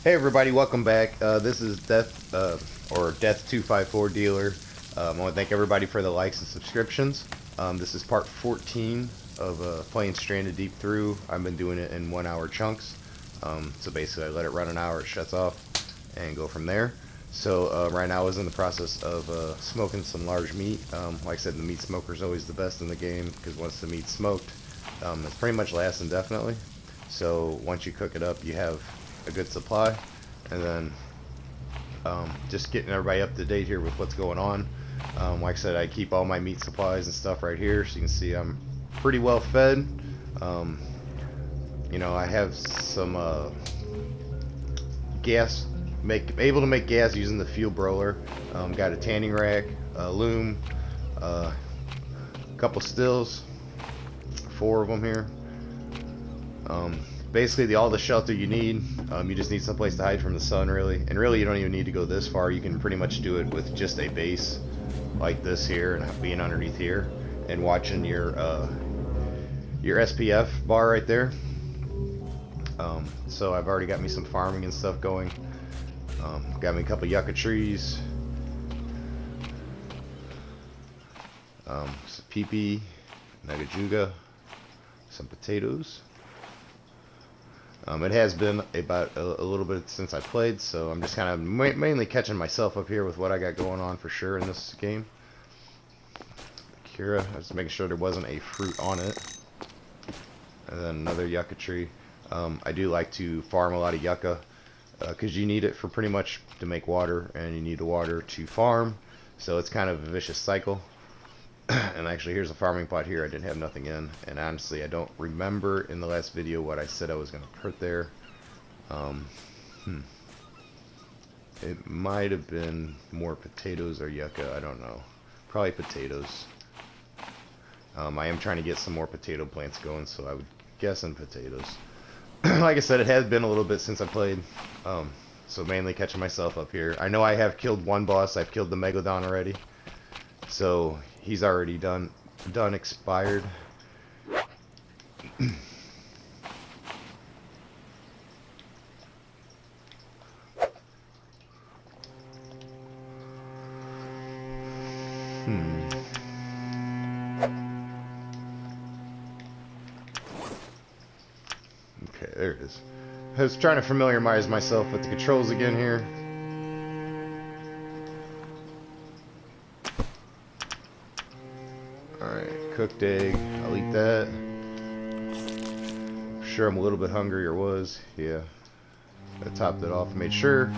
Hey everybody, welcome back. This is Death or Death254 Dealer. I want to thank everybody for the likes and subscriptions. This is part 14 of playing Stranded Deep through. I've been doing it in 1 hour chunks. So basically I let it run an hour, it shuts off, and go from there. So right now I was in the process of smoking some large meat. Like I said, the meat smoker is always the best in the game, because once the meat's smoked, it's pretty much lasts indefinitely. So once you cook it up, you have a good supply. And then just getting everybody up to date here with what's going on. Like I said, I keep all my meat supplies and stuff right here, so you can see I'm pretty well fed. You know, I have some gas, able to make gas using the fuel broiler. Got a tanning rack, a loom, a couple stills, 4 of them here. Basically all the shelter you need. You just need someplace to hide from the sun, really. And really you don't even need to go this far. You can pretty much do it with just a base like this here, and being underneath here and watching your SPF bar right there. So I've already got me some farming and stuff going. Got me a couple yucca trees, some pp, nagajuga, some potatoes. It has been about a little bit since I played, so I'm just kind of mainly catching myself up here with what I got going on for sure in this game. Kira, I was making sure there wasn't a fruit on it. And then another yucca tree. I do like to farm a lot of yucca, because you need it for pretty much to make water, and you need the water to farm, so it's kind of a vicious cycle. And actually, here's a farming pot here I didn't have nothing in, and honestly I don't remember in the last video what I said I was going to put there. It might have been more potatoes or yucca, I don't know. Probably potatoes. I am trying to get some more potato plants going, so I would guess in potatoes. Like I said, it has been a little bit since I played, so mainly catching myself up here. I know I have killed one boss. I've killed the Megalodon already, so he's already done expired. Okay, there it is. I was trying to familiarize myself with the controls again here. Alright, cooked egg. I'll eat that. I'm sure I'm a little bit hungry, or was. Yeah. I topped it off and made sure.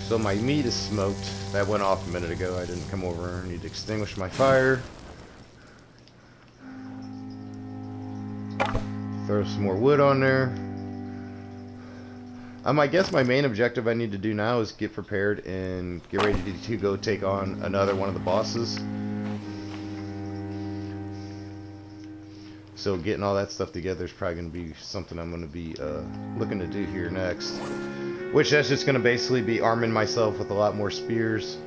So my meat is smoked. That went off a minute ago. I didn't come over. I need to extinguish my fire. Throw some more wood on there. I guess my main objective I need to do now is get prepared and get ready to go take on another one of the bosses. So getting all that stuff together is probably going to be something I'm going to be looking to do here next. Which that's just going to basically be arming myself with a lot more spears.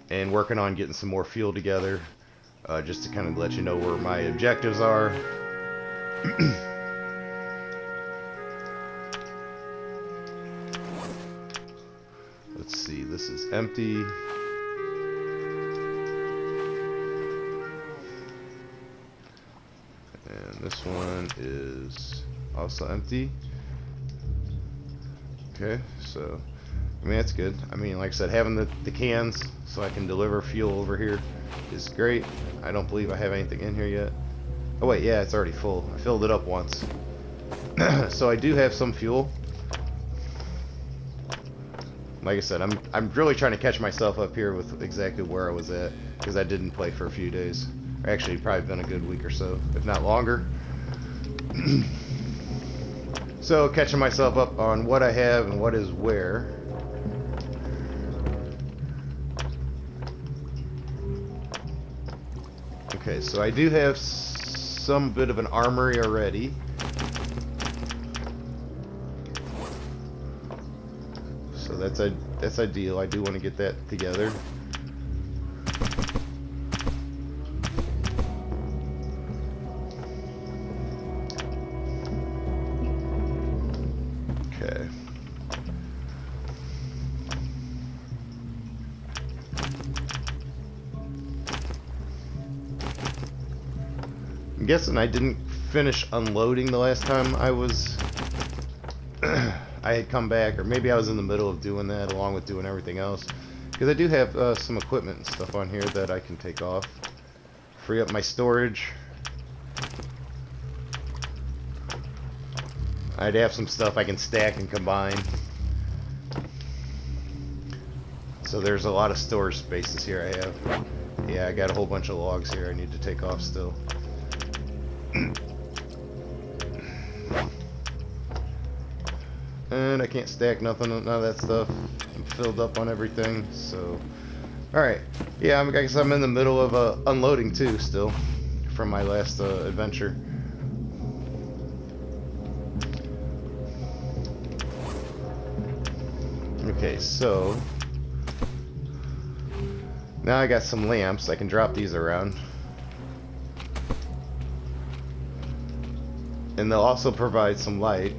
And working on getting some more fuel together. Just to kind of let you know where my objectives are. Let's see, this is empty. And this one is also empty. Okay, so I mean that's good. I mean, like I said, having the cans so I can deliver fuel over here is great. I don't believe I have anything in here yet. Oh wait, yeah, it's already full. I filled it up once. So I do have some fuel. Like I said, I'm really trying to catch myself up here with exactly where I was at, because I didn't play for a few days. Actually, probably been a good week or so, if not longer. So catching myself up on what I have and what is where. Okay, so I do have some bit of an armory already. So that's ideal. I do want to get that together. guessing I didn't finish unloading the last time I was... I had come back, or maybe I was in the middle of doing that along with doing everything else. Because I do have some equipment and stuff on here that I can take off. Free up my storage. I'd have some stuff I can stack and combine. So there's a lot of storage spaces here I have. Yeah, I got a whole bunch of logs here I need to take off still. And I can't stack nothing, none of that stuff. I'm filled up on everything, so... Alright, yeah, I guess I'm in the middle of unloading too, still, from my last adventure. Okay, so... now I got some lamps, I can drop these around. And they'll also provide some light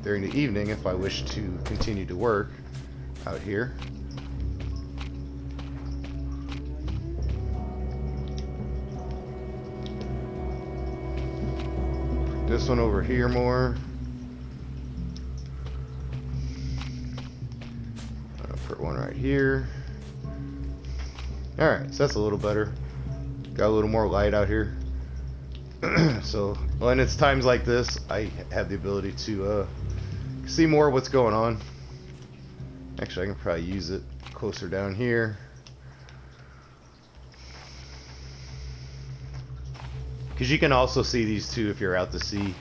during the evening if I wish to continue to work out here. This one over here more. I'll put one right here. Alright, so that's a little better. Got a little more light out here. So, when it's times like this, I have the ability to see more of what's going on. Actually, I can probably use it closer down here. Because you can also see these too if you're out to sea.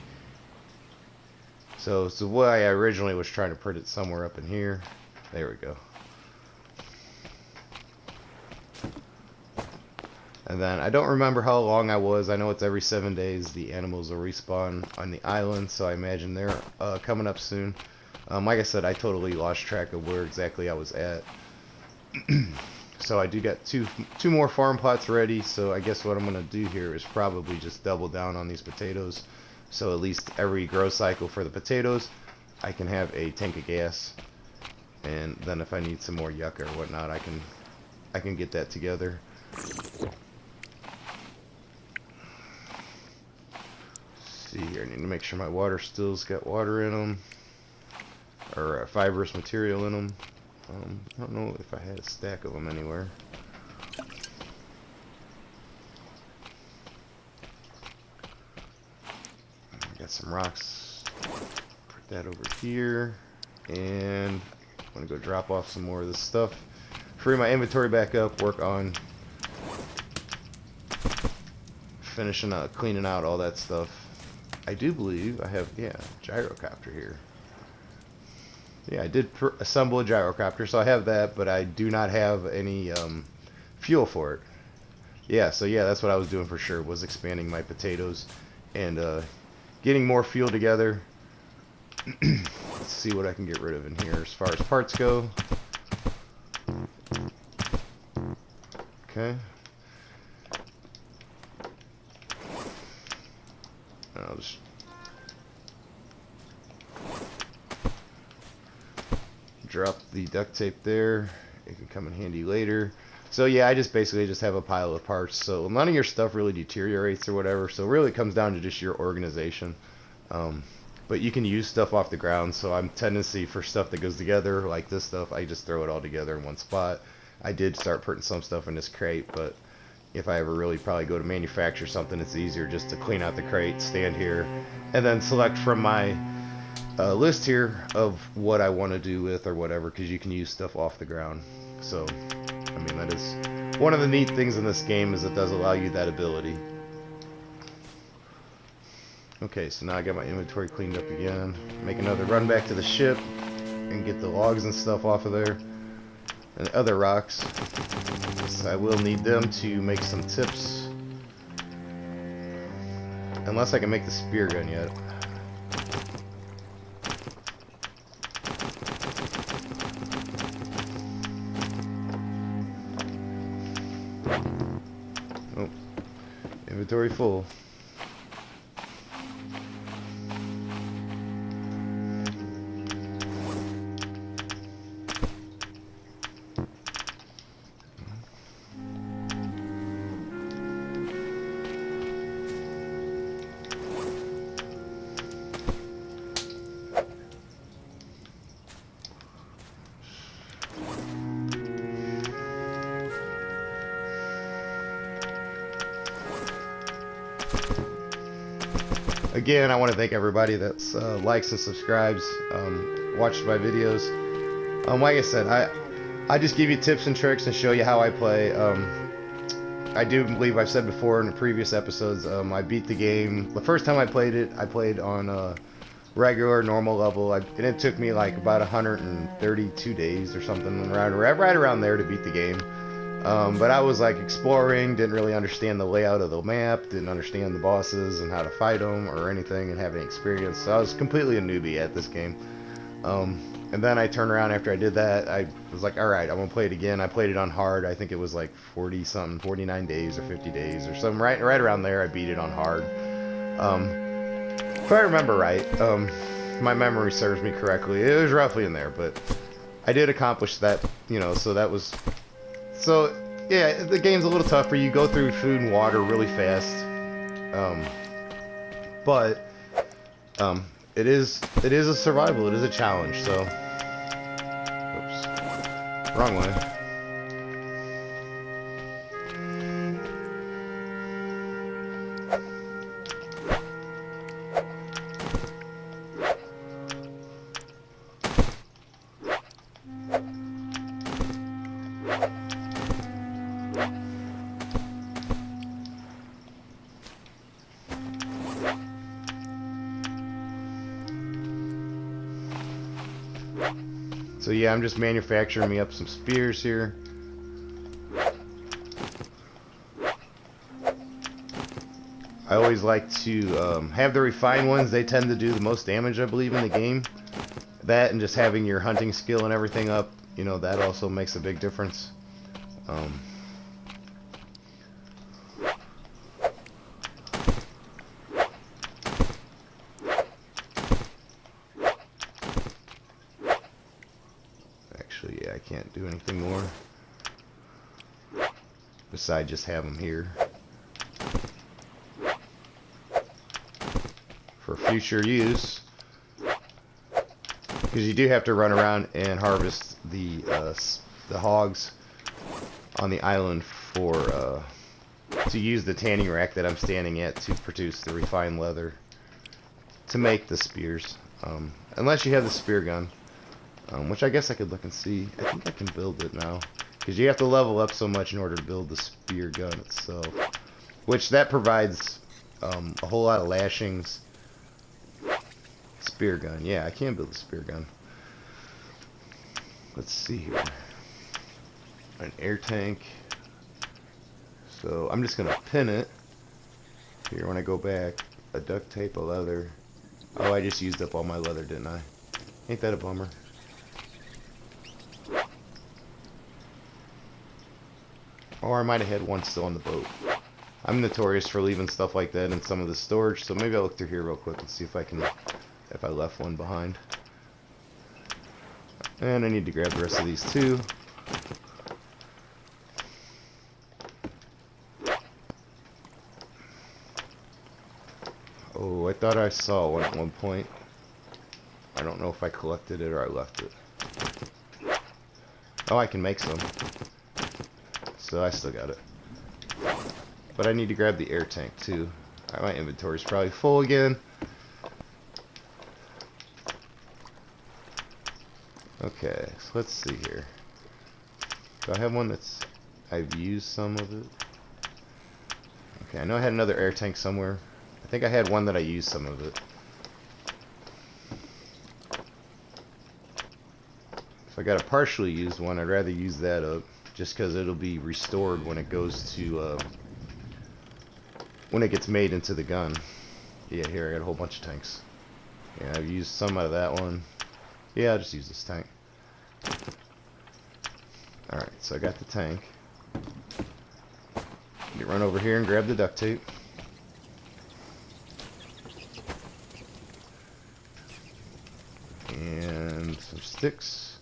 So it's the way I originally was trying to put it somewhere up in here. There we go. And then I don't remember how long I was. I know it's every 7 days the animals will respawn on the island, so I imagine they're coming up soon. Like I said, I totally lost track of where exactly I was at. So I do got two more farm plots ready, so I guess what I'm going to do here is probably just double down on these potatoes. So at least every grow cycle for the potatoes, I can have a tank of gas. And then if I need some more yucca or whatnot, I can get that together. See here, I need to make sure my water still's got water in them, or fibrous material in them. I don't know if I had a stack of them anywhere. Got some rocks. Put that over here, and I'm gonna go drop off some more of this stuff. Free my inventory back up. Work on finishing up, cleaning out all that stuff. I do believe I have, yeah, gyrocopter here. Yeah, I did assemble a gyrocopter, so I have that, but I do not have any fuel for it. Yeah, so yeah, that's what I was doing for sure, was expanding my potatoes and getting more fuel together. Let's see what I can get rid of in here as far as parts go. Okay. I'll just drop the duct tape there. It can come in handy later. So yeah, I just basically just have a pile of parts. So none of your stuff really deteriorates or whatever. So really it comes down to just your organization. But you can use stuff off the ground. So I'm tendency for stuff that goes together, like this stuff, I just throw it all together in one spot. I did start putting some stuff in this crate, but if I ever really probably go to manufacture something, it's easier just to clean out the crate, stand here, and then select from my list here of what I want to do with or whatever, because you can use stuff off the ground. So, I mean, that is one of the neat things in this game, is it does allow you that ability. Okay, so now I got my inventory cleaned up again. Make another run back to the ship and get the logs and stuff off of there. And other rocks. So I will need them to make some tips. Unless I can make the spear gun yet. Oh, inventory full. Again, I want to thank everybody that's likes and subscribes, watches my videos. Like I said, I just give you tips and tricks and show you how I play. I do believe I've said before in the previous episodes, I beat the game. The first time I played on regular, normal level, and it took me like about 132 days or something, right around there to beat the game. But I was like exploring, didn't really understand the layout of the map, didn't understand the bosses and how to fight them or anything, and have any experience. So I was completely a newbie at this game. And then I turned around after I did that. I was like, alright, I'm going to play it again. I played it on hard. I think it was like 40-something, 49 days or 50 days or something. Right around there, I beat it on hard. If I remember right, my memory serves me correctly, it was roughly in there, but I did accomplish that, you know, so that was... So, yeah, the game's a little tougher. You go through food and water really fast. But it is a survival. It is a challenge. So, oops, wrong one. So yeah, I'm just manufacturing me up some spears here. I always like to have the refined ones. They tend to do the most damage, I believe, in the game. That and just having your hunting skill and everything up, you know, that also makes a big difference. Actually, yeah, I can't do anything more besides just have them here for future use, because you do have to run around and harvest the hogs on the island for to use the tanning rack that I'm standing at to produce the refined leather to make the spears, unless you have the spear gun. Which I guess I could look and see. I think I can build it now, because you have to level up so much in order to build the spear gun itself, which that provides a whole lot of lashings. Spear gun, yeah, I can build a spear gun. Let's see here. An air tank. So I'm just gonna pin it here when I go back. A duct tape, a leather. Oh, I just used up all my leather, didn't I? Ain't that a bummer? Or I might have had one still on the boat. I'm notorious for leaving stuff like that in some of the storage, so maybe I'll look through here real quick and see if I left one behind. And I need to grab the rest of these too. Oh, I thought I saw one at one point. I don't know if I collected it or I left it. Oh, I can make some. So I still got it. But I need to grab the air tank too. My inventory's probably full again. Okay, so let's see here. Do I have one that's... I've used some of it? Okay, I know I had another air tank somewhere. I think I had one that I used some of it. If I got a partially used one, I'd rather use that up, just because it'll be restored when it goes to, when it gets made into the gun. Yeah, here I got a whole bunch of tanks. Yeah, I've used some out of that one. Yeah, I'll just use this tank. Alright, so I got the tank. You run over here and grab the duct tape. And some sticks.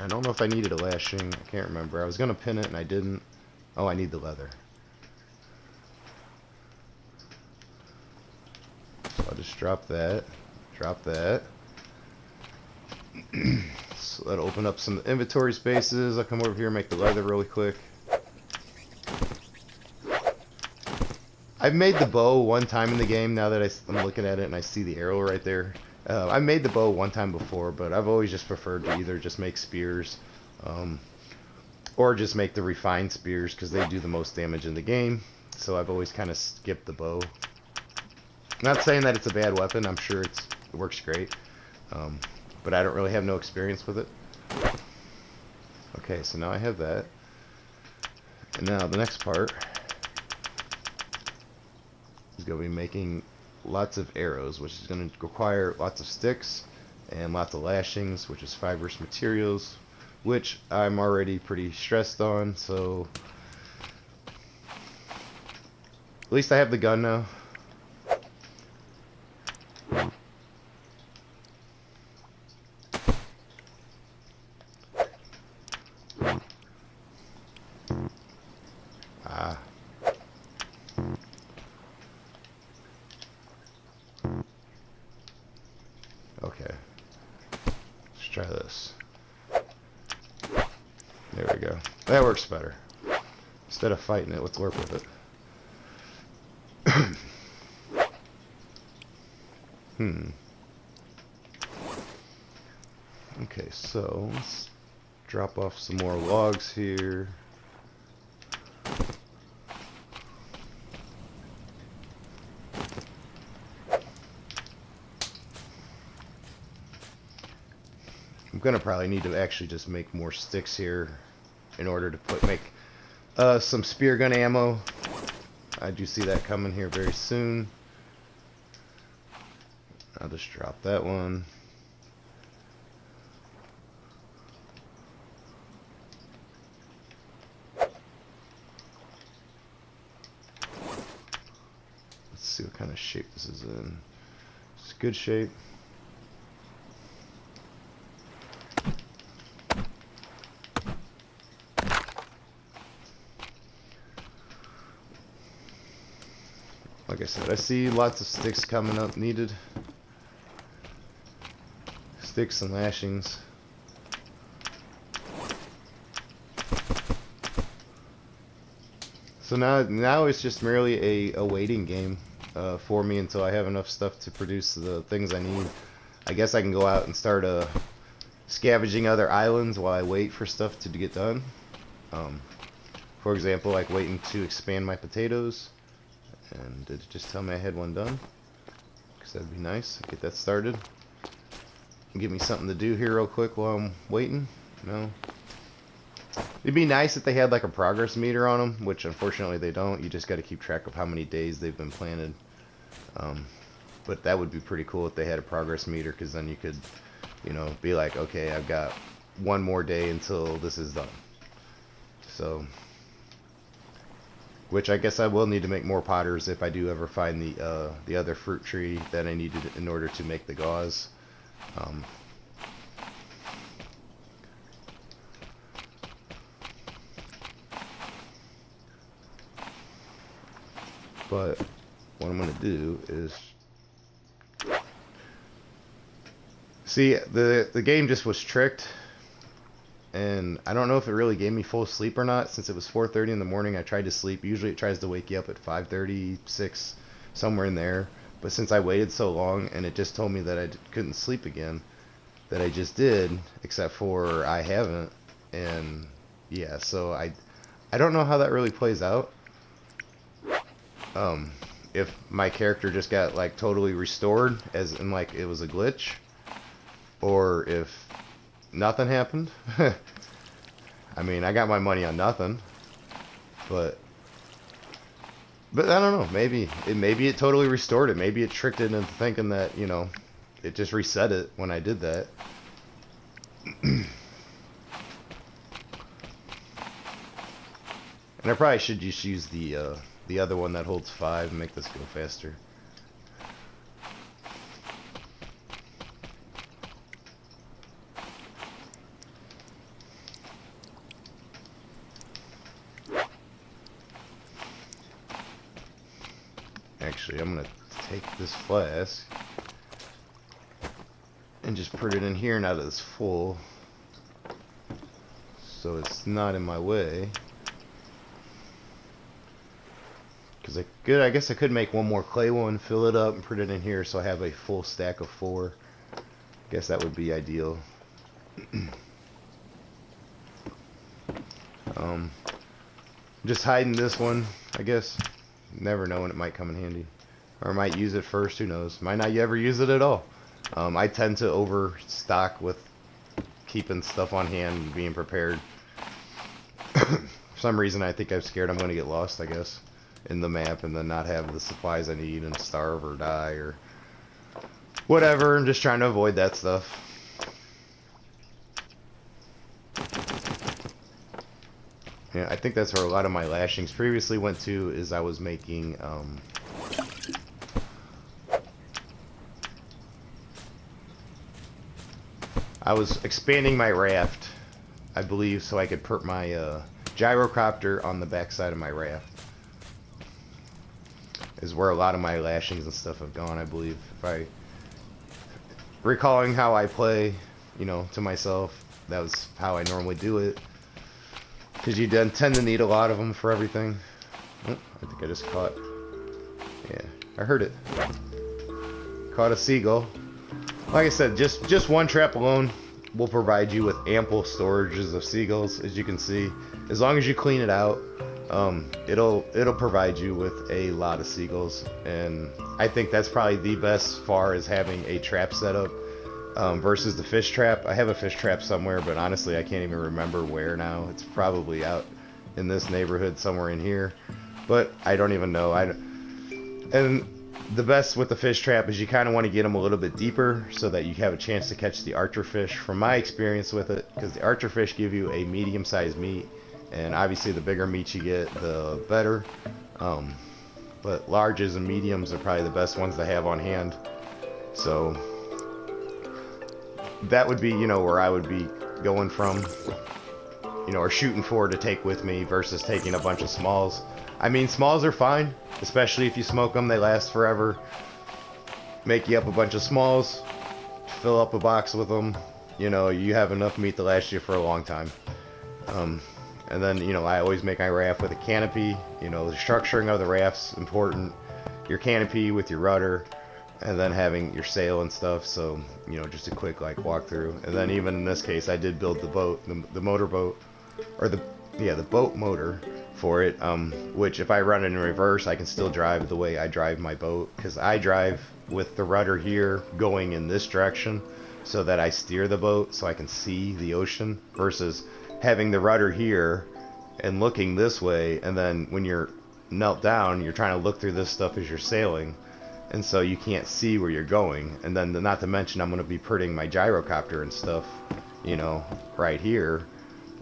I don't know if I needed a lashing. I can't remember. I was going to pin it and I didn't. Oh, I need the leather. So I'll just drop that. Drop that. So that'll open up some inventory spaces. I'll come over here and make the leather really quick. I've made the bow one time in the game. Now that I'm looking at it and I see the arrow right there, I made the bow one time before, but I've always just preferred to either just make spears, or just make the refined spears because they do the most damage in the game. So I've always kind of skipped the bow. Not saying that it's a bad weapon. I'm sure it works great, but I don't really have no experience with it. Okay, so now I have that, and now the next part is going to be making lots of arrows, which is going to require lots of sticks and lots of lashings, which is fibrous materials, which I'm already pretty stressed on. So at least I have the gun now. Okay, let's try this. There we go. That works better. Instead of fighting it, let's work with it. Okay, so let's drop off some more logs here. I'm gonna probably need to actually just make more sticks here in order to make some spear gun ammo. I do see that coming here very soon. I'll just drop that one. Let's see what kind of shape this is in. It's good shape. Like I said, I see lots of sticks coming up needed. Sticks and lashings. So now it's just merely a waiting game for me until I have enough stuff to produce the things I need. I guess I can go out and start scavenging other islands while I wait for stuff to get done. For example, like waiting to expand my potatoes. And did it just tell me I had one done? Because that'd be nice. Get that started. Give me something to do here real quick while I'm waiting. No. It'd be nice if they had like a progress meter on them, which unfortunately they don't. You just got to keep track of how many days they've been planted. But that would be pretty cool if they had a progress meter, because then you could, you know, be like, okay, I've got one more day until this is done. So, which I guess I will need to make more potters if I do ever find the other fruit tree that I needed in order to make the gauze. But what I'm going to do is see, the game just was tricked, and I don't know if it really gave me full sleep or not. Since it was 4:30 in the morning, I tried to sleep. Usually it tries to wake you up at 5:30, 6, somewhere in there. But since I waited so long and it just told me that I couldn't sleep again, that I just did, except for I haven't. And yeah, so I don't know how that really plays out. If my character just got like totally restored, as in like it was a glitch, or if nothing happened. I mean, I got my money on nothing, but I don't know. Maybe it totally restored it. Maybe it tricked it into thinking that, you know, it just reset it when I did that. And I probably should just use the other one that holds 5 and make this go faster. Actually, I'm going to take this flask and just put it in here now that it's full, so it's not in my way. Because I guess I could make one more clay one, fill it up, and put it in here so I have a full stack of 4. Guess that would be ideal. Just hiding this one, I guess. Never know when it might come in handy. Or I might use it first, who knows. Might not ever use it at all. I tend to overstock with keeping stuff on hand and being prepared. For some reason I think I'm scared I'm going to get lost, I guess, in the map and then not have the supplies I need and starve or die or whatever. I'm just trying to avoid that stuff. Yeah, I think that's where a lot of my lashings previously went to, is I was making I was expanding my raft, I believe, so I could put my gyrocopter on the backside of my raft. Is where a lot of my lashings and stuff have gone, I believe. If I recalling how I play, you know, to myself, that was how I normally do it. Because you tend to need a lot of them for everything. Oh, I think I just caught. Yeah, I heard it. Caught a seagull. Like I said, just one trap alone will provide you with ample storages of seagulls, as you can see. As long as you clean it out, it'll provide you with a lot of seagulls. And I think that's probably the best as far as having a trap setup. Versus the fish trap. I have a fish trap somewhere, but honestly I can't even remember where now. It's probably out in this neighborhood somewhere in here, but I don't even know. And the best with the fish trap is you kind of want to get them a little bit deeper so that you have a chance to catch the archer fish, from my experience with it, because the archer fish give you a medium-sized meat, and obviously the bigger meat you get, the better. But larges and mediums are probably the best ones to have on hand. So that would be, you know, where I would be going from, you know, or shooting for to take with me versus taking a bunch of smalls. I mean, smalls are fine, especially if you smoke them. They last forever. Make you up a bunch of smalls, fill up a box with them. You know, you have enough meat to last you for a long time. And then, you know, I always make my raft with a canopy. You know, the structuring of the raft's important. Your canopy with your rudder, and then having your sail and stuff. So, you know, just a quick like walkthrough. And then even in this case, I did build the boat, the motor boat, or the boat motor for it. Which if I run it in reverse, I can still drive the way I drive my boat, because I drive with the rudder here going in this direction, so that I steer the boat so I can see the ocean, versus having the rudder here and looking this way, and then when you're knelt down, you're trying to look through this stuff as you're sailing. And so you can't see where you're going. And then not to mention I'm going to be putting my gyrocopter and stuff, you know, right here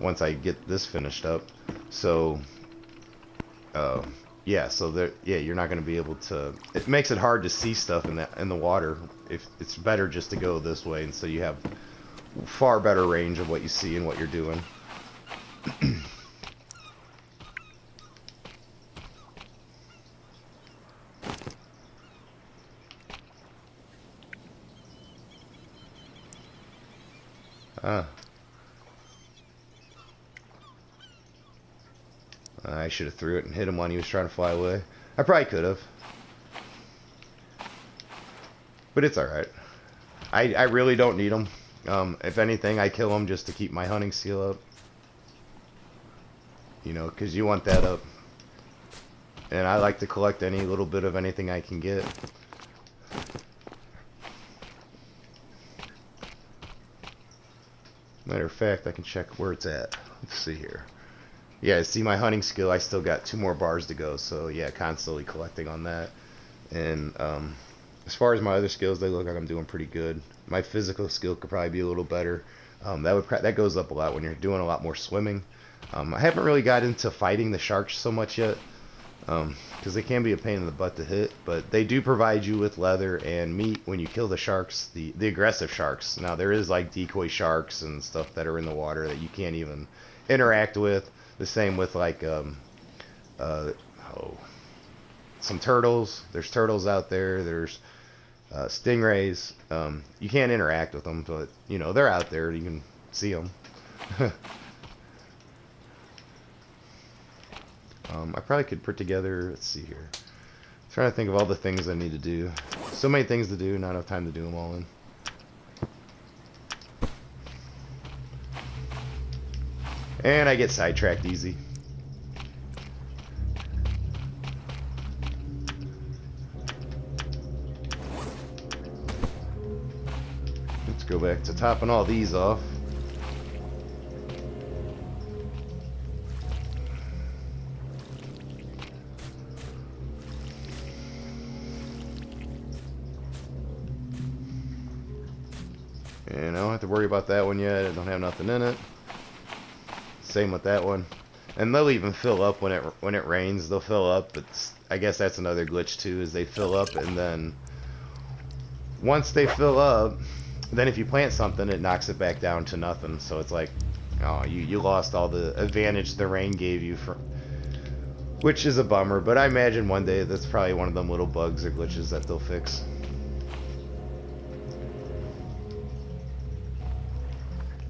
once I get this finished up. So, yeah, so there, yeah, you're not going to be able to, it makes it hard to see stuff in the water. If it's better just to go this way, and so you have far better range of what you see and what you're doing. I should have threw it and hit him when he was trying to fly away. I probably could have, but it's alright. I really don't need them. If anything, I kill them just to keep my hunting skill up. You know, because you want that up. And I like to collect any little bit of anything I can get. Matter of fact, I can check where it's at. Let's see here. Yeah, see my hunting skill, I still got 2 more bars to go. So yeah, constantly collecting on that. And as far as my other skills, they look like I'm doing pretty good. My physical skill could probably be a little better. That goes up a lot when you're doing a lot more swimming. I haven't really got into fighting the sharks so much yet, because they can be a pain in the butt to hit, but they do provide you with leather and meat when you kill the sharks, the aggressive sharks. Now there is like decoy sharks and stuff that are in the water that you can't even interact with. The same with like some turtles. There's turtles out there. There's stingrays. You can't interact with them, but you know they're out there. You can see them. I probably could put together, let's see here. Trying to think of all the things I need to do. So many things to do, not enough time to do them all in. And I get sidetracked easy. Let's go back to topping all these off. And I don't have to worry about that one yet. I don't have nothing in it. Same with that one. And they'll even fill up when it rains. They'll fill up. But I guess that's another glitch too, is they fill up, and then once they fill up, then if you plant something, it knocks it back down to nothing. So it's like, oh, you lost all the advantage the rain gave you, which is a bummer. But I imagine one day that's probably one of them little bugs or glitches that they'll fix.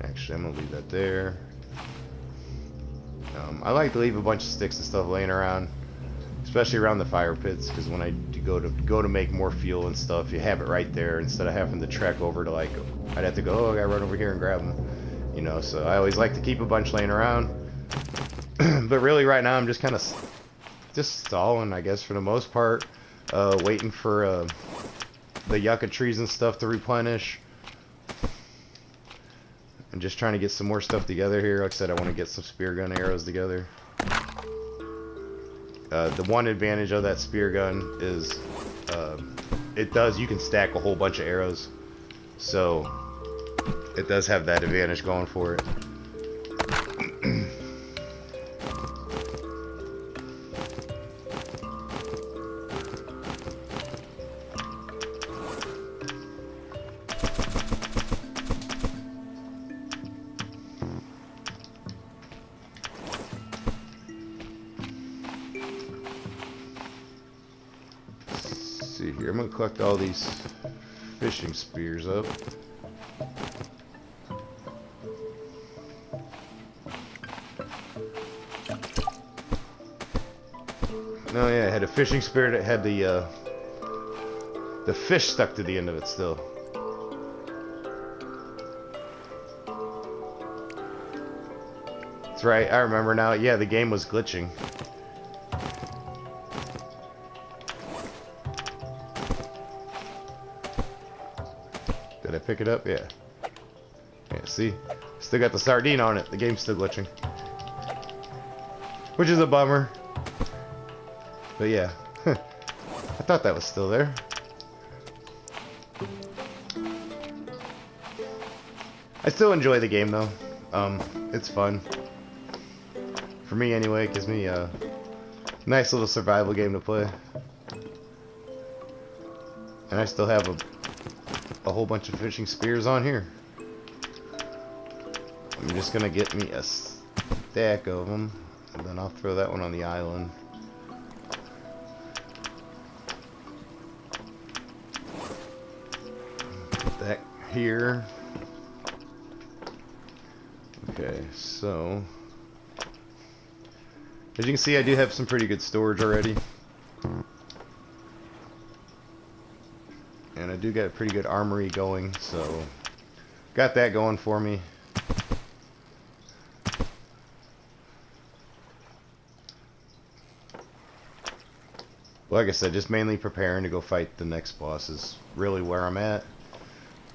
Actually, I'm gonna leave that there. I like to leave a bunch of sticks and stuff laying around, especially around the fire pits, because when I go to make more fuel and stuff, you have it right there instead of having to trek over to, like, I'd have to go, oh, I gotta run over here and grab them, you know. So I always like to keep a bunch laying around. But really, right now, I'm just kind of just stalling, I guess, for the most part, waiting for the yucca trees and stuff to replenish. I'm just trying to get some more stuff together here. Like I said, I want to get some spear gun arrows together. The one advantage of that spear gun is you can stack a whole bunch of arrows. So it does have that advantage going for it. See here, I'm gonna collect all these fishing spears up. Oh yeah, I had a fishing spear that had the fish stuck to the end of it still. That's right, I remember now. Yeah, the game was glitching. Did I pick it up? Yeah. Yeah, see? Still got the sardine on it. The game's still glitching. Which is a bummer. But yeah. I thought that was still there. I still enjoy the game though. It's fun. For me anyway, it gives me a nice little survival game to play. And I still have a whole bunch of fishing spears on here. I'm just gonna get me a stack of them, and then I'll throw that one on the island. Put that here. Okay, so as you can see, I do have some pretty good storage already. And I do get a pretty good armory going, so got that going for me. Like I said, just mainly preparing to go fight the next boss is really where I'm at.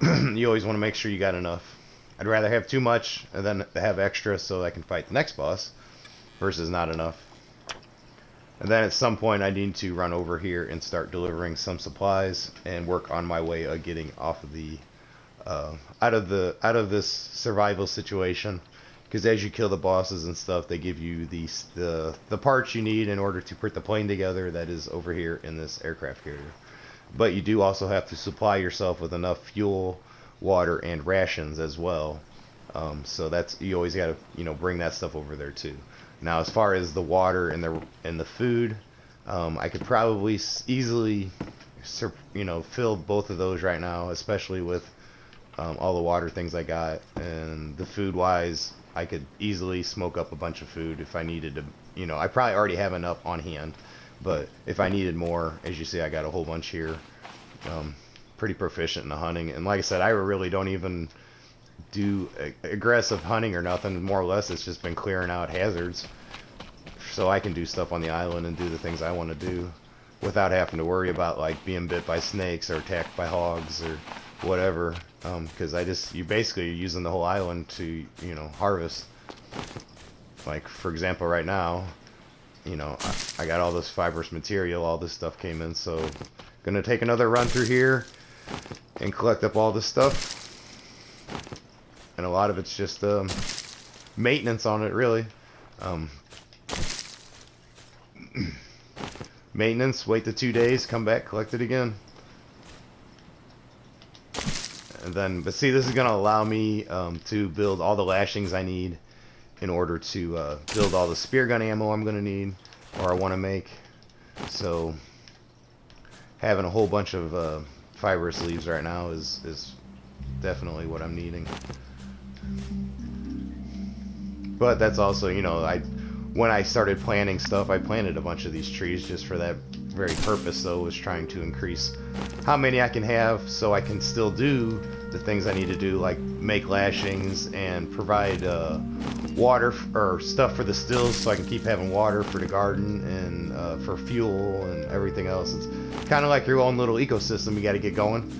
You always want to make sure you got enough. I'd rather have too much and then have extra so I can fight the next boss versus not enough. And then at some point I need to run over here and start delivering some supplies and work on my way of getting off of the out of this survival situation. Because as you kill the bosses and stuff, they give you the parts you need in order to put the plane together that is over here in this aircraft carrier. But you do also have to supply yourself with enough fuel, water, and rations as well. So that's, you always got to bring that stuff over there too. Now, as far as the water and the food, I could probably easily fill both of those right now, especially with all the water things I got. And the food wise, I could easily smoke up a bunch of food if I needed to you know, I probably already have enough on hand, but if I needed more, as you see, I got a whole bunch here. Pretty proficient in the hunting, and like I said, I really don't even do aggressive hunting or nothing. More or less, it's just been clearing out hazards, so I can do stuff on the island and do the things I want to do without having to worry about like being bit by snakes or attacked by hogs or whatever. Because you basically are using the whole island to, you know, harvest. Like for example, right now, you know, I got all this fibrous material, all this stuff came in, so gonna take another run through here and collect up all this stuff. And a lot of it's just maintenance on it, really. Maintenance, wait the 2 days, come back, collect it again. And then, but see, this is going to allow me to build all the lashings I need in order to build all the spear gun ammo I'm going to need, or I want to make. So, having a whole bunch of fibrous leaves right now is definitely what I'm needing. But that's also, you know, when I started planting stuff, I planted a bunch of these trees just for that very purpose, though, was trying to increase how many I can have so I can still do the things I need to do, like make lashings and provide water or stuff for the stills so I can keep having water for the garden and for fuel and everything else. It's kind of like your own little ecosystem you got to get going.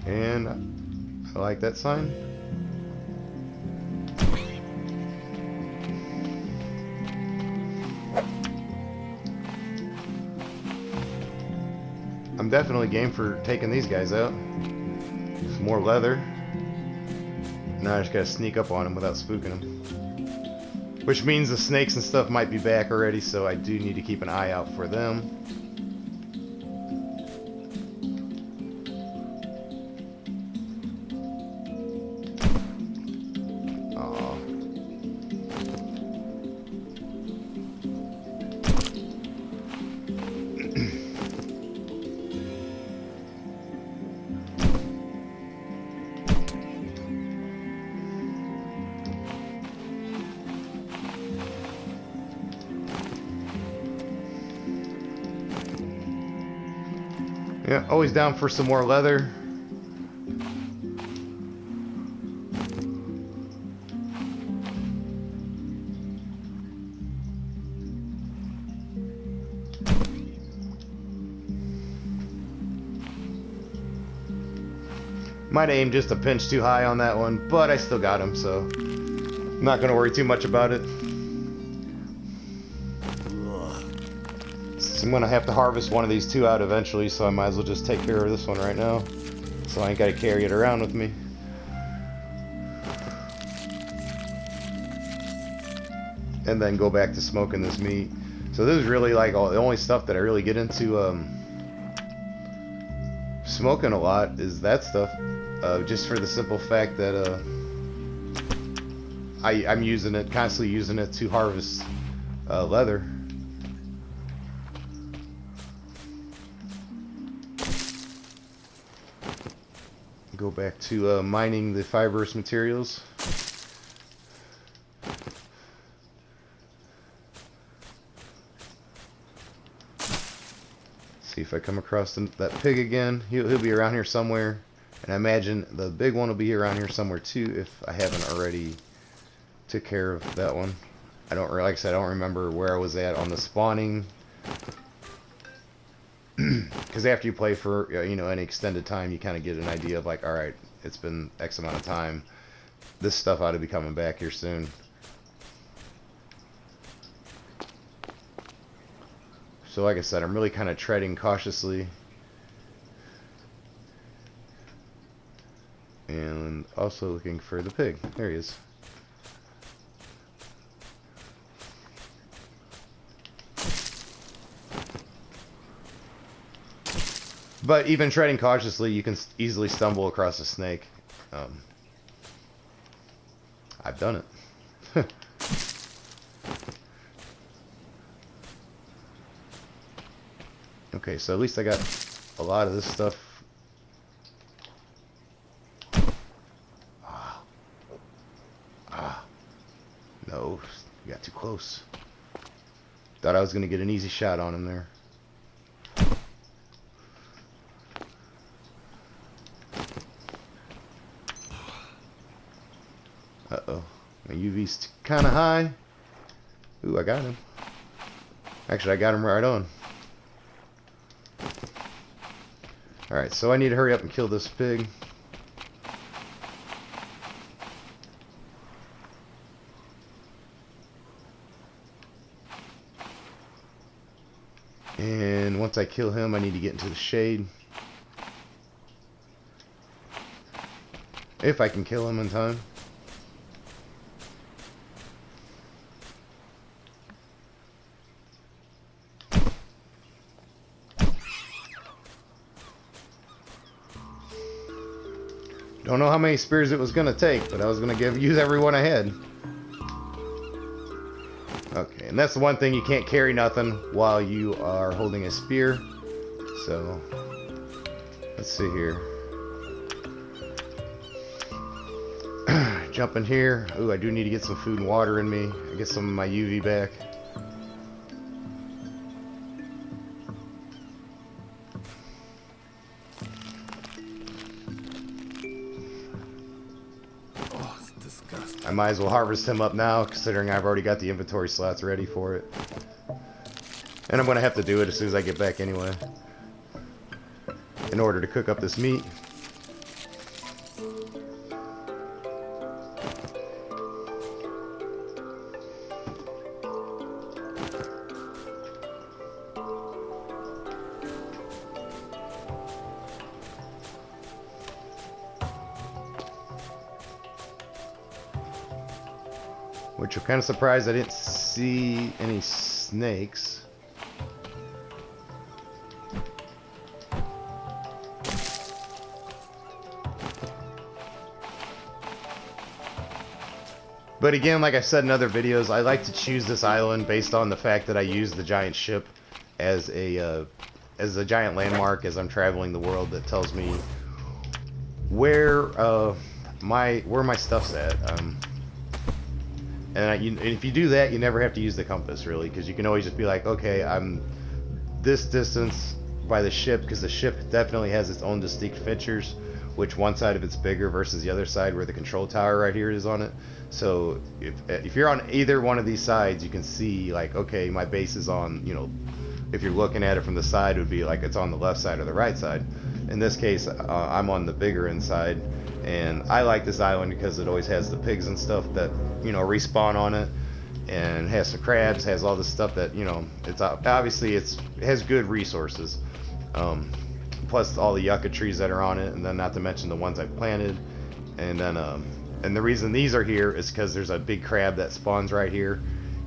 And I like that sign. I'm definitely game for taking these guys out. Some more leather. Now I just gotta sneak up on them without spooking them. Which means the snakes and stuff might be back already, so I do need to keep an eye out for them. Yeah, always down for some more leather. Might aim just a pinch too high on that one, but I still got him, so I'm not going to worry too much about it. I'm going to have to harvest one of these two out eventually, so I might as well just take care of this one right now. So I ain't got to carry it around with me. And then go back to smoking this meat. So this is really like the only stuff that I really get into smoking a lot is that stuff. Just for the simple fact that I'm using it, constantly using it to harvest leather. Go back to mining the fibrous materials. See if I come across that pig again. He'll be around here somewhere, and I imagine the big one will be around here somewhere too if I haven't already took care of that one. Like I said, I don't remember where I was at on the spawning. Because after you play for any extended time, you kind of get an idea of like, all right, it's been X amount of time. This stuff ought to be coming back here soon. So like I said, I'm really kind of treading cautiously. And also looking for the pig. There he is. But even treading cautiously, you can easily stumble across a snake. I've done it. Okay, so at least I got a lot of this stuff. No, you got too close. Thought I was going to get an easy shot on him there. Uh-oh. My UV's kind of high. Ooh, I got him. Actually, I got him right on. Alright, so I need to hurry up and kill this pig. And once I kill him, I need to get into the shade. If I can kill him in time. Don't know how many spears it was going to take, but I was going to use every one I had. Okay, and that's the one thing, you can't carry nothing while you are holding a spear. So, let's see here. Jump in here. Ooh, I do need to get some food and water in me. Get some of my UV back. I might as well harvest him up now, considering I've already got the inventory slots ready for it. And I'm going to have to do it as soon as I get back anyway, in order to cook up this meat. Which I'm kind of surprised I didn't see any snakes. But again, like I said in other videos, I like to choose this island based on the fact that I use the giant ship as a giant landmark as I'm traveling the world that tells me where my stuff's at. And if you do that, you never have to use the compass, really, because you can always just be like, okay, I'm this distance by the ship, because the ship definitely has its own distinct features, which one side of it's bigger versus the other side where the control tower right here is on it. So if you're on either one of these sides, you can see, like, okay, my base is on, you know, if you're looking at it from the side, it would be like it's on the left side or the right side. In this case, I'm on the bigger inside. And I like this island because it always has the pigs and stuff that, you know, respawn on it, and has some crabs, has all this stuff that, you know, it's obviously it has good resources, plus all the yucca trees that are on it, and then not to mention the ones I've planted. And then and the reason these are here is because there's a big crab that spawns right here,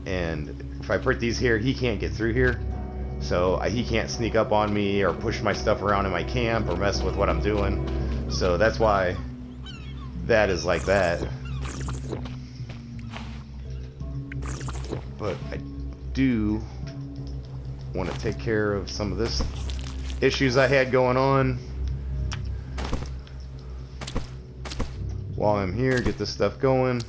and if I put these here, he can't get through here, so he can't sneak up on me or push my stuff around in my camp or mess with what I'm doing. So that's why that is like that. But I do want to take care of some of this issues I had going on while I'm here. Get this stuff going.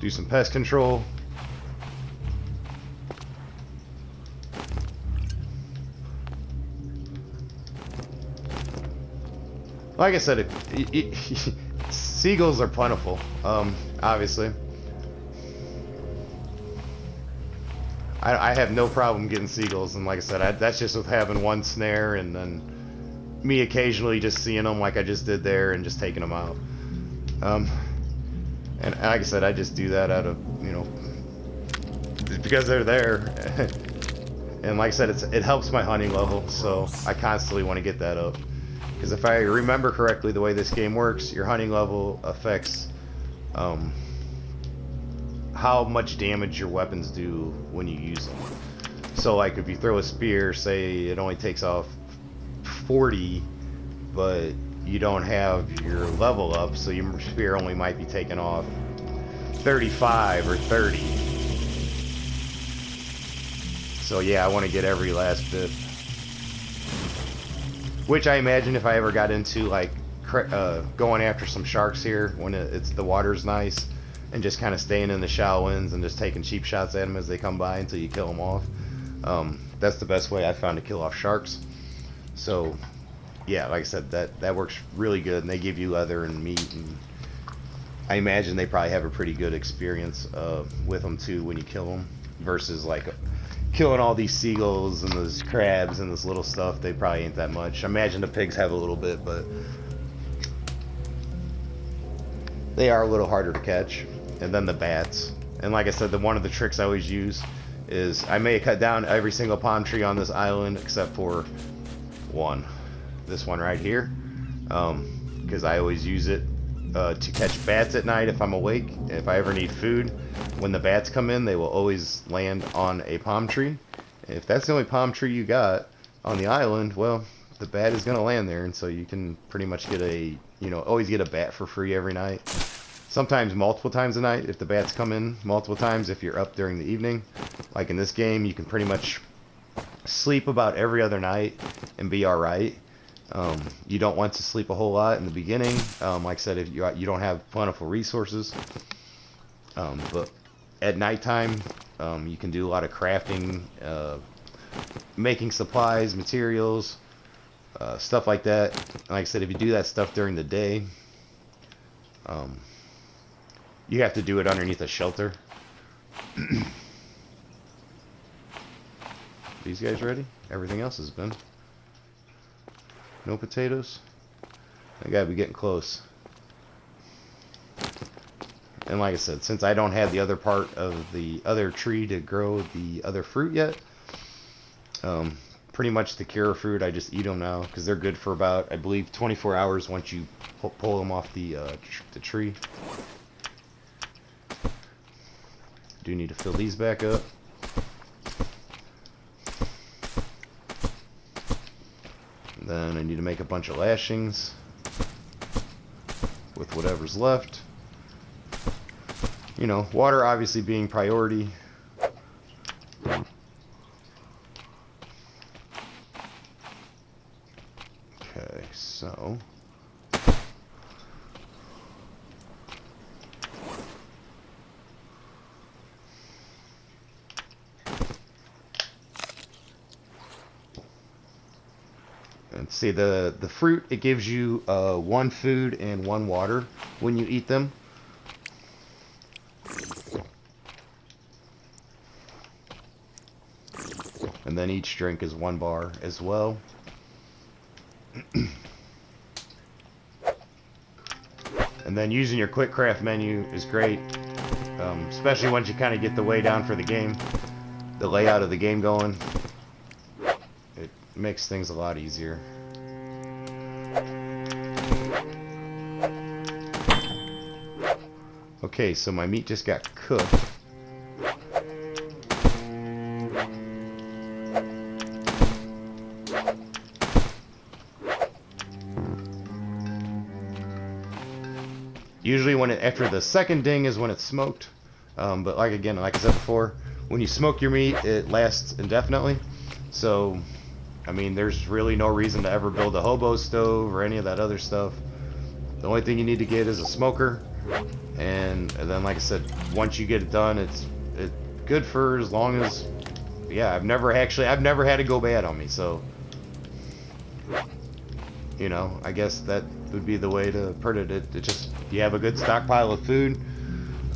Do some pest control. Like I said, seagulls are plentiful, obviously. I have no problem getting seagulls, and like I said, that's just with having one snare, and then me occasionally just seeing them like I just did there and just taking them out. And like I said, I just do that out of, you know, because they're there. And like I said, it helps my hunting level, so I constantly want to get that up. Because if I remember correctly, the way this game works, your hunting level affects how much damage your weapons do when you use them. So like if you throw a spear, say it only takes off 40, but you don't have your level up, so your spear only might be taking off 35 or 30. So yeah, I want to get every last bit. Which I imagine if I ever got into like going after some sharks here when it's the water's nice, and just kind of staying in the shallow ends and just taking cheap shots at them as they come by until you kill them off. That's the best way I found to kill off sharks. So yeah, like I said, that works really good, and they give you leather and meat, and I imagine they probably have a pretty good experience with them too when you kill them, versus like killing all these seagulls and those crabs and this little stuff. They probably ain't that much. I imagine the pigs have a little bit, but they are a little harder to catch. And then the bats. And like I said, one of the tricks I always use is I may cut down every single palm tree on this island except for one. This one right here. Because I always use it to catch bats at night if I'm awake. If I ever need food, when the bats come in, they will always land on a palm tree. If that's the only palm tree you got on the island, well, the bat is going to land there, and so you can pretty much get always get a bat for free every night. Sometimes multiple times a night if the bats come in multiple times if you're up during the evening. Like in this game, you can pretty much sleep about every other night and be alright. You don't want to sleep a whole lot in the beginning. Like I said, if you don't have plentiful resources. But at nighttime, you can do a lot of crafting, making supplies, materials, stuff like that. And like I said, if you do that stuff during the day, you have to do it underneath a shelter. These guys ready? Everything else has been. No potatoes? I gotta be getting close. And like I said, since I don't have the other part of the other tree to grow the other fruit yet, pretty much to cure fruit, I just eat them now because they're good for about, I believe, 24 hours once you pull them off the tree. Do need to fill these back up. Then I need to make a bunch of lashings with whatever's left. You know, water obviously being priority. Okay, so and see the fruit, it gives you 1 food and 1 water when you eat them. And then each drink is 1 bar as well. And then using your quick craft menu is great, especially once you kind of get the way down for the game, the layout of the game going. It makes things a lot easier. Okay, so my meat just got cooked. Usually after the second ding is when it's smoked. But like I said before, when you smoke your meat, it lasts indefinitely. So, I mean, there's really no reason to ever build a hobo stove or any of that other stuff. The only thing you need to get is a smoker. And then, like I said, once you get it done, it's good for as long as, yeah, I've never had to go bad on me. So, you know, I guess that would be the way to put it. It just, you have a good stockpile of food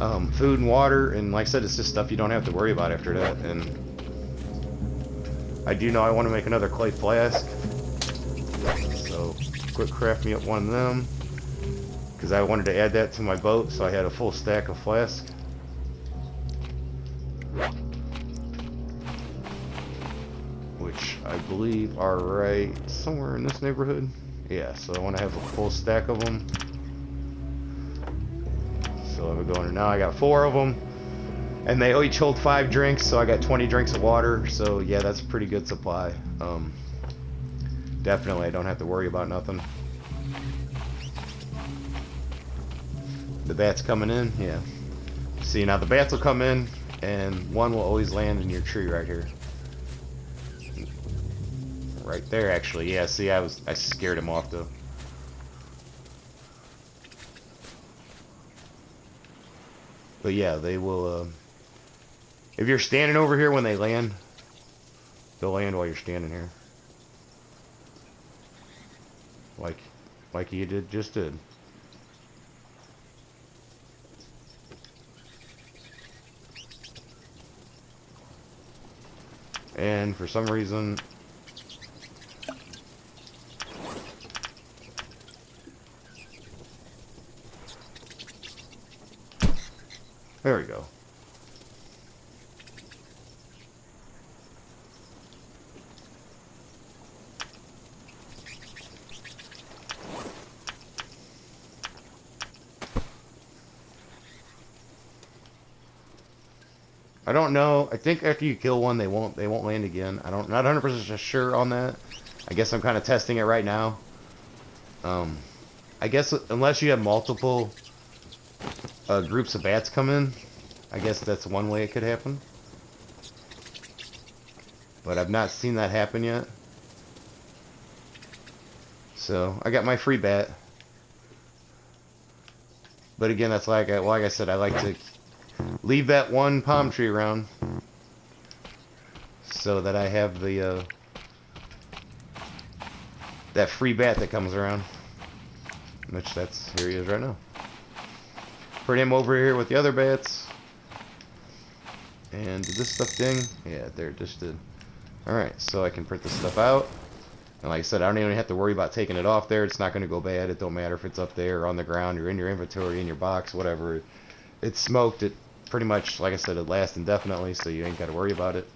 and water, and like I said, it's just stuff you don't have to worry about after that. And I do know I want to make another clay flask, so quick craft me up one of them, because I wanted to add that to my boat, so I had a full stack of flasks. Which I believe are right somewhere in this neighborhood. Yeah, so I want to have a full stack of them. So I'm going now. I got 4 of them, and they each hold 5 drinks, so I got 20 drinks of water. So yeah, that's a pretty good supply. Definitely, I don't have to worry about nothing. The bat's coming in, yeah. See, now the bats will come in, and one will always land in your tree right here. Right there, actually. Yeah, see, I scared him off, though. But yeah, they will, if you're standing over here when they land, they'll land while you're standing here. Like you just did. And for some reason, there we go. I don't know. I think after you kill one, they won't land again. Not 100% sure on that. I guess I'm kind of testing it right now. I guess unless you have multiple groups of bats come in, I guess that's one way it could happen. But I've not seen that happen yet. So I got my free bat. But again, that's like I said, I like to leave that one palm tree around so that I have the that free bat that comes around. Which here he is right now. Put him over here with the other bats. And did this stuff ding? Yeah, there it just did. Alright, so I can print this stuff out. And like I said, I don't even have to worry about taking it off there. It's not going to go bad. It don't matter if it's up there or on the ground or in your inventory, in your box, whatever. It's smoked. It pretty much, like I said, it lasts indefinitely, so you ain't got to worry about it.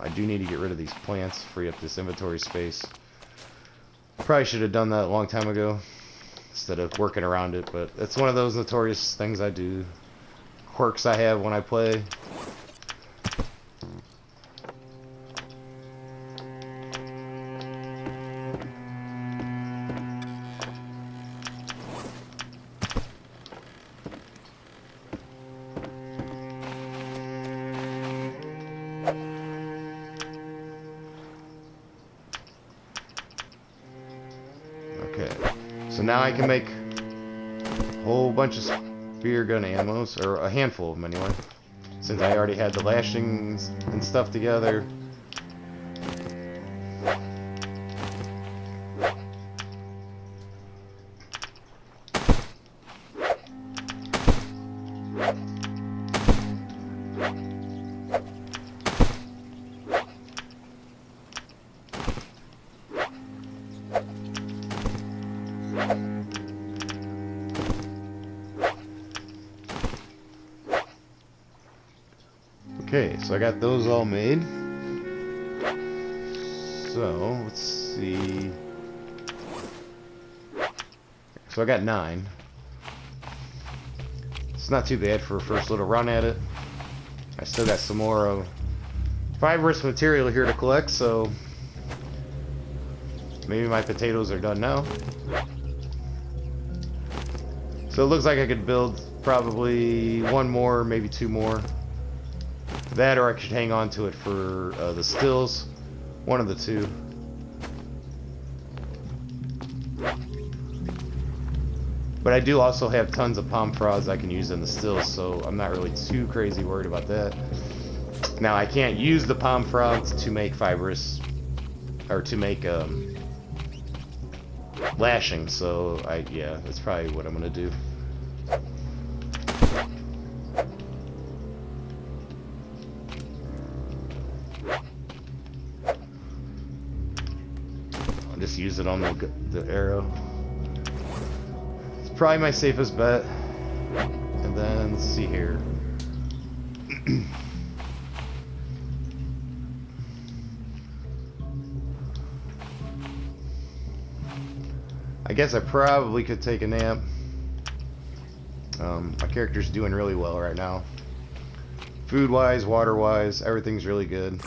I do need to get rid of these plants, free up this inventory space. Probably should have done that a long time ago instead of working around it, but it's one of those notorious things I do. Quirks I have when I play. Okay, so now I can make a whole bunch of spear gun ammos, or a handful of them anyway, since I already had the lashings and stuff together. Okay, so I got those all made. So, let's see. So I got 9. It's not too bad for a first little run at it. I still got some more fibrous material here to collect, so maybe my potatoes are done now. So it looks like I could build probably one more, maybe 2 more. That, or I could hang on to it for the stills. One of the two. But I do also have tons of palm fronds I can use in the stills, so I'm not really too crazy worried about that. Now, I can't use the palm fronds to make fibrous, or to make lashing, so yeah, that's probably what I'm gonna do. Just use it on the arrow. It's probably my safest bet. And then let's see here. I guess I probably could take a nap. My character's doing really well right now. Food wise, water wise, everything's really good.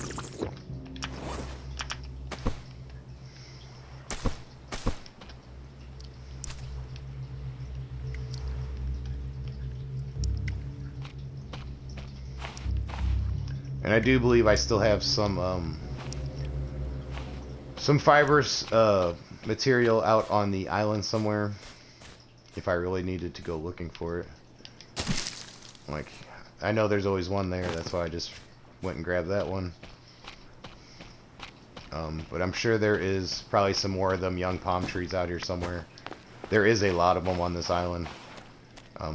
And I do believe I still have some fibrous material out on the island somewhere if I really needed to go looking for it. Like, I know there's always one there, that's why I just went and grabbed that one. But I'm sure there is probably some more of them young palm trees out here somewhere. There is a lot of them on this island.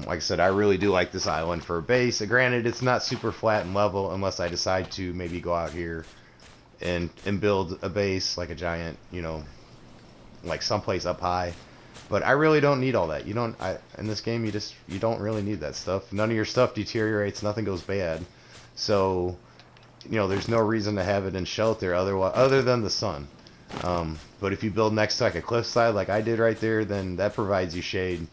Like I said, I really do like this island for a base. Granted, it's not super flat and level unless I decide to maybe go out here and build a base, like a giant, you know, like someplace up high. But I really don't need all that. You don't. In this game, you don't really need that stuff. None of your stuff deteriorates. Nothing goes bad. So, you know, there's no reason to have it in shelter other than the sun. But if you build next to like a cliffside, like I did right there, then that provides you shade,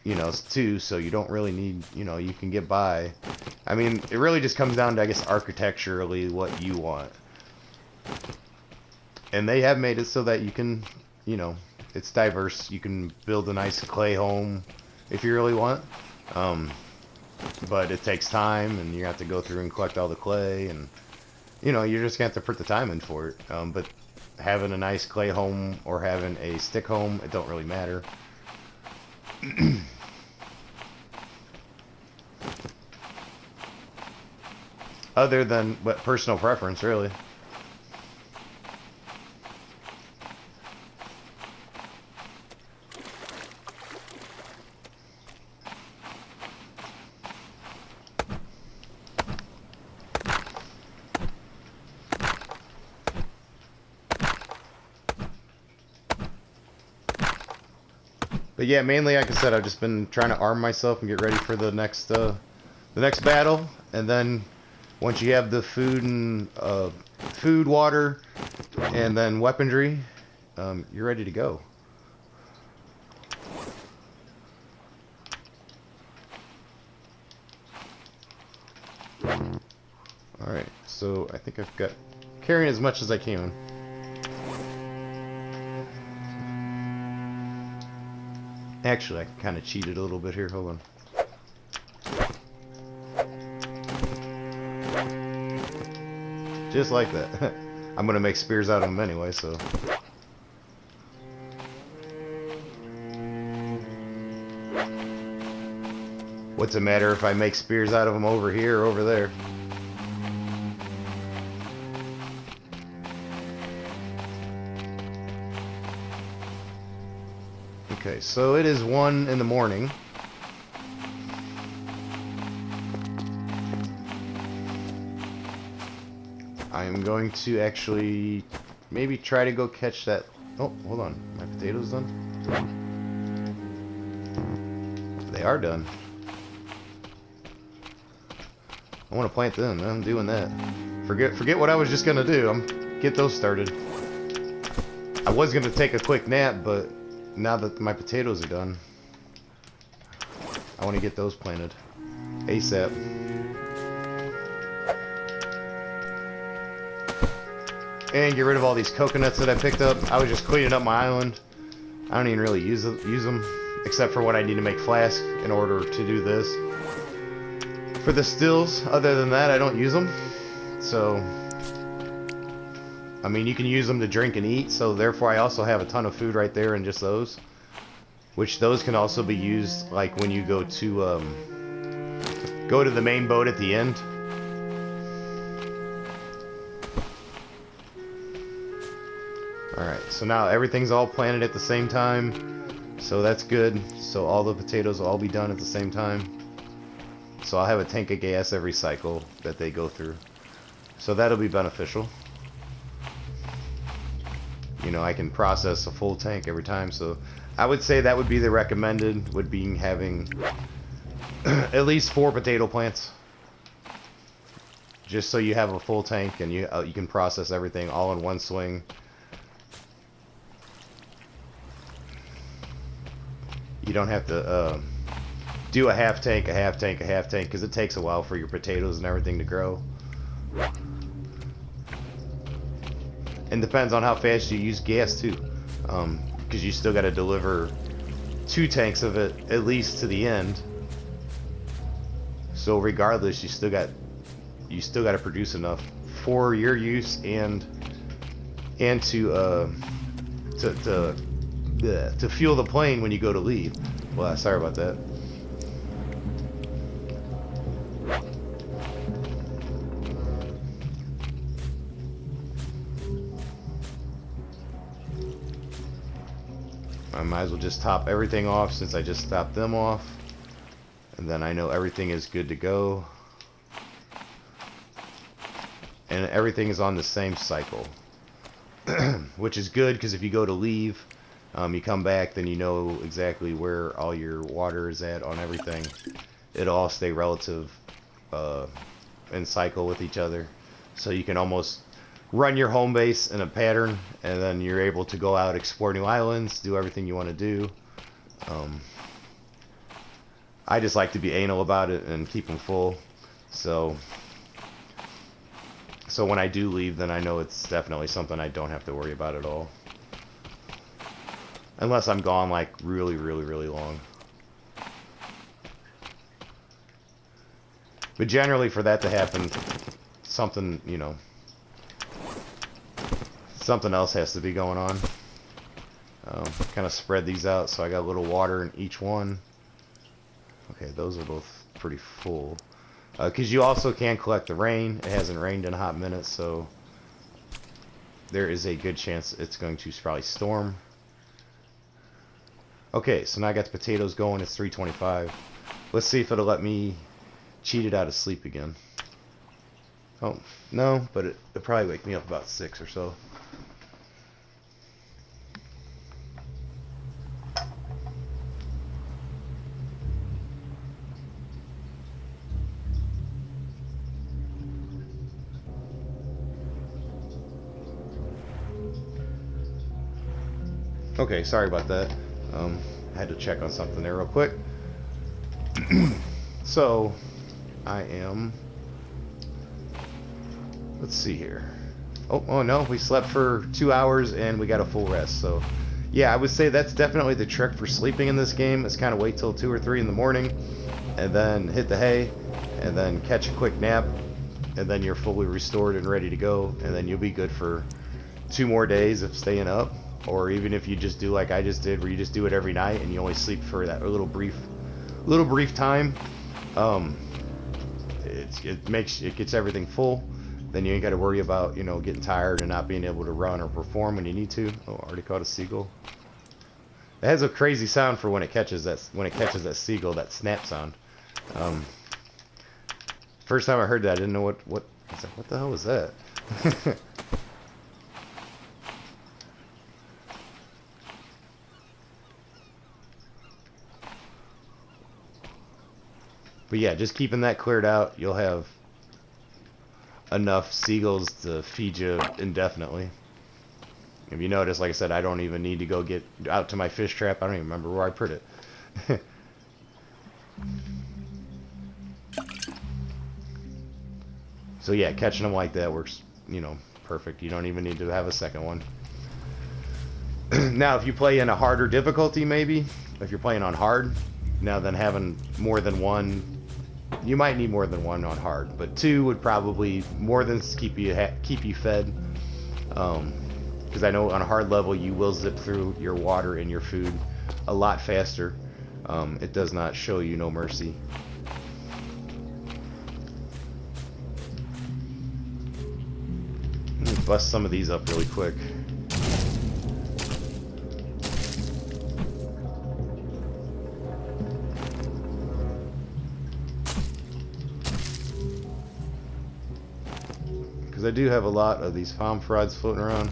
you know, too. So you don't really need, you know, you can get by. I mean, it really just comes down to, I guess, architecturally what you want. And they have made it so that you can, you know, it's diverse. You can build a nice clay home if you really want. But it takes time, and you have to go through and collect all the clay, and, you know, you're just going to have to put the time in for it. But having a nice clay home or having a stick home, it don't really matter. Other than, but personal preference, really. But yeah, mainly, like I said, I've just been trying to arm myself and get ready for the next battle. And then once you have the food and food, water, and then weaponry, you're ready to go. All right, so I think I've got carrying as much as I can. Actually, I kind of cheated a little bit here. Hold on. Just like that. I'm going to make spears out of them anyway, so. What's it matter if I make spears out of them over here or over there? Okay, so it is 1 in the morning. I am going to actually maybe try to go catch that. Oh, hold on. My potatoes done? They are done. I want to plant them. I'm doing that. Forget what I was just gonna do. Get those started. I was gonna take a quick nap, but now that my potatoes are done, I want to get those planted ASAP. And get rid of all these coconuts that I picked up. I was just cleaning up my island. I don't even really use them, except for what I need to make flask in order to do this. For the stills, other than that, I don't use them. So, I mean, you can use them to drink and eat, so therefore I also have a ton of food right there in just those. Which those can also be used, like, when you go to the main boat at the end. Alright, so now everything's all planted at the same time, so that's good. So all the potatoes will all be done at the same time. So I'll have a tank of gas every cycle that they go through. So that'll be beneficial. You know, I can process a full tank every time, so I would say that would be the recommended, would be having at least 4 potato plants. Just so you have a full tank and you can process everything all in one swing. You don't have to do a half tank, because it takes a while for your potatoes and everything to grow. And depends on how fast you use gas too, because you still got to deliver 2 tanks of it at least to the end. So regardless, you still got you still got to produce enough for your use and to fuel the plane when you go to leave. Well, sorry about that. I might as well just top everything off since I just stopped them off. And then I know everything is good to go. And everything is on the same cycle. Which is good because if you go to leave, you come back, then you know exactly where all your water is at on everything. It'll all stay relative and cycle with each other. So you can almost run your home base in a pattern, and then you're able to go out, explore new islands, do everything you want to do. I just like to be anal about it and keep them full. So when I do leave, then I know it's definitely something I don't have to worry about at all. Unless I'm gone like really, really, really long. But generally for that to happen, something, you know, something else has to be going on. Kind of spread these out so I got a little water in each one. Okay, those are both pretty full. Because you also can collect the rain. It hasn't rained in a hot minute, so there is a good chance it's going to probably storm. Okay, so now I got the potatoes going. It's 3:25. Let's see if it'll let me cheat it out of sleep again. Oh, no, but it'll probably wake me up about 6 or so. Okay, sorry about that. I had to check on something there real quick. So, I am... Let's see here. Oh no, we slept for 2 hours and we got a full rest. So, yeah, I would say that's definitely the trick for sleeping in this game. Is kind of wait till 2 or 3 in the morning, and then hit the hay, and then catch a quick nap, and then you're fully restored and ready to go, and then you'll be good for 2 more days of staying up. Or even if you just do like I just did, where you just do it every night and you only sleep for that little brief time, it gets everything full. Then you ain't got to worry about, you know, getting tired and not being able to run or perform when you need to. Oh, I already caught a seagull. It has a crazy sound for when it catches that seagull, that snap sound. First time I heard that, I didn't know what I was like, what the hell was that? But yeah, just keeping that cleared out, you'll have enough seagulls to feed you indefinitely. If you notice, like I said, I don't even need to go get out to my fish trap. I don't even remember where I put it. So yeah, catching them like that works, you know, perfect. You don't even need to have a second one. Now, if you play in a harder difficulty, maybe, if you're playing on hard, now then having more than one, you might need more than one on hard, but 2 would probably more than keep you fed. Because I know on a hard level you will zip through your water and your food a lot faster. It does not show you no mercy. Let me bust some of these up really quick. Because I do have a lot of these palm frods floating around.